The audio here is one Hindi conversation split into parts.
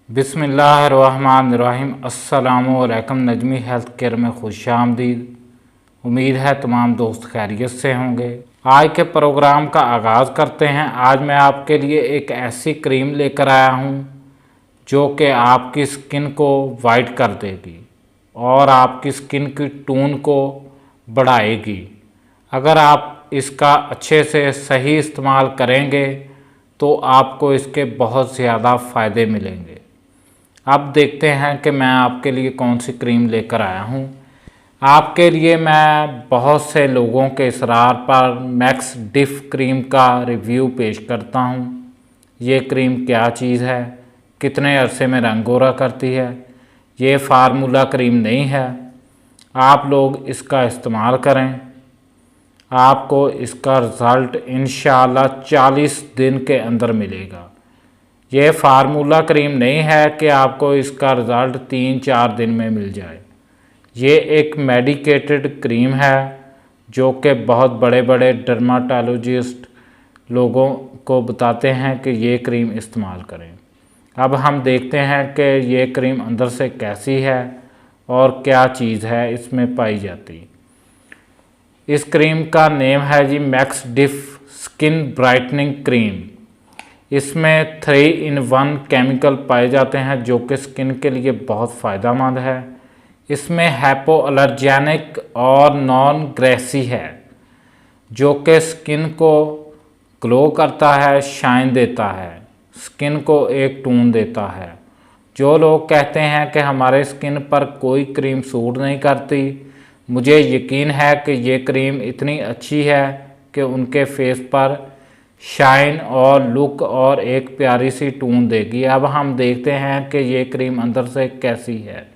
बिस्मिल्लाहिर्रहमानिर्रहीम। अस्सलामुअलैकुम। नजमी हेल्थ केयर में खुशामदीद। उम्मीद है तमाम दोस्त खैरियत से होंगे। आज के प्रोग्राम का आगाज़ करते हैं। आज मैं आपके लिए एक ऐसी क्रीम लेकर आया हूँ जो कि आपकी स्किन को वाइट कर देगी और आपकी स्किन की टोन को बढ़ाएगी। अगर आप इसका अच्छे से सही इस्तेमाल करेंगे तो आपको इसके बहुत ज़्यादा फ़ायदे मिलेंगे। अब देखते हैं कि मैं आपके लिए कौन सी क्रीम लेकर आया हूँ। आपके लिए मैं बहुत से लोगों के इसरार पर मैक्स डिफ क्रीम का रिव्यू पेश करता हूँ। ये क्रीम क्या चीज़ है, कितने अरसे में रंग गोरा करती है। ये फार्मूला क्रीम नहीं है। आप लोग इसका इस्तेमाल करें, आपको इसका रिज़ल्ट इंशाअल्लाह 40 दिन के अंदर मिलेगा। ये फार्मूला क्रीम नहीं है कि आपको इसका रिज़ल्ट 3-4 दिन में मिल जाए। ये एक मेडिकेटेड क्रीम है जो कि बहुत बड़े बड़े डर्माटोलॉजिस्ट लोगों को बताते हैं कि ये क्रीम इस्तेमाल करें। अब हम देखते हैं कि ये क्रीम अंदर से कैसी है और क्या चीज़ है इसमें पाई जाती। इस क्रीम का नेम है जी मैक्स डिफ स्किन ब्राइटनिंग क्रीम। इसमें 3-in-1 केमिकल पाए जाते हैं जो कि स्किन के लिए बहुत फ़ायदेमंद है। इसमें हाइपोअलर्जेनिक और नॉन ग्रेसी है जो कि स्किन को ग्लो करता है, शाइन देता है, स्किन को एक टोन देता है। जो लोग कहते हैं कि हमारे स्किन पर कोई क्रीम सूट नहीं करती, मुझे यकीन है कि ये क्रीम इतनी अच्छी है कि उनके फेस पर शाइन और लुक और एक प्यारी सी टोन देगी। अब हम देखते हैं कि ये क्रीम अंदर से कैसी है।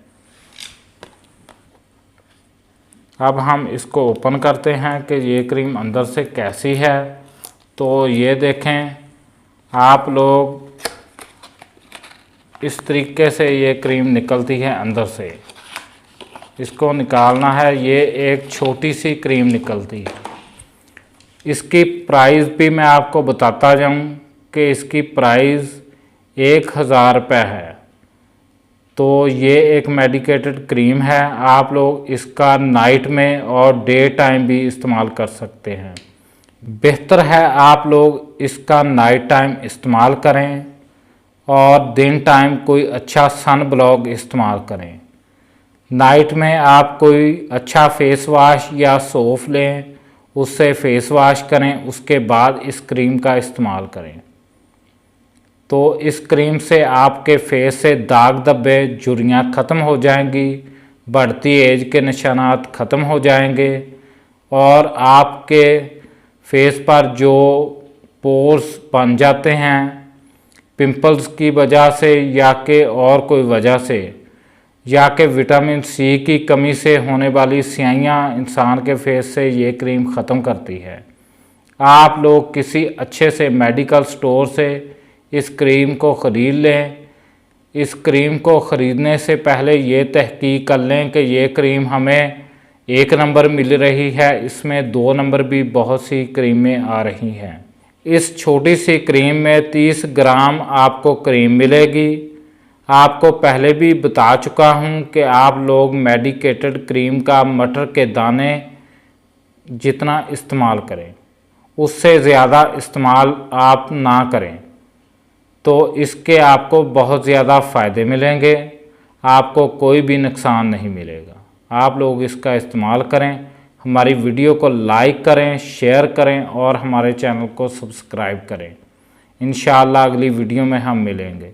अब हम इसको ओपन करते हैं कि ये क्रीम अंदर से कैसी है। तो ये देखें आप लोग, इस तरीके से ये क्रीम निकलती है अंदर से। इसको निकालना है, ये एक छोटी सी क्रीम निकलती है। इसकी प्राइस भी मैं आपको बताता जाऊं कि इसकी प्राइस 1000 रुपये है। तो ये एक मेडिकेटेड क्रीम है। आप लोग इसका नाइट में और डे टाइम भी इस्तेमाल कर सकते हैं। बेहतर है आप लोग इसका नाइट टाइम इस्तेमाल करें और दिन टाइम कोई अच्छा सन ब्लॉक इस्तेमाल करें। नाइट में आप कोई अच्छा फेस वॉश या सोप लें, उससे फेस वॉश करें, उसके बाद इस क्रीम का इस्तेमाल करें। तो इस क्रीम से आपके फेस से दाग धब्बे झुर्रियाँ ख़त्म हो जाएंगी, बढ़ती एज के निशानात ख़त्म हो जाएंगे और आपके फेस पर जो पोर्स बन जाते हैं पिंपल्स की वजह से या कि और कोई वजह से या कि विटामिन सी की कमी से होने वाली स्याहियाँ इंसान के फेस से ये क्रीम ख़त्म करती है। आप लोग किसी अच्छे से मेडिकल स्टोर से इस क्रीम को ख़रीद लें। इस क्रीम को ख़रीदने से पहले ये तहकीक कर लें कि ये क्रीम हमें 1 नंबर मिल रही है, इसमें 2 नंबर भी बहुत सी क्रीमें आ रही हैं। इस छोटी सी क्रीम में 30 ग्राम आपको क्रीम मिलेगी। आपको पहले भी बता चुका हूँ कि आप लोग मेडिकेटेड क्रीम का मटर के दाने जितना इस्तेमाल करें, उससे ज़्यादा इस्तेमाल आप ना करें। तो इसके आपको बहुत ज़्यादा फ़ायदे मिलेंगे, आपको कोई भी नुकसान नहीं मिलेगा। आप लोग इसका इस्तेमाल करें, हमारी वीडियो को लाइक करें, शेयर करें और हमारे चैनल को सब्सक्राइब करें। इंशाअल्लाह अगली वीडियो में हम मिलेंगे।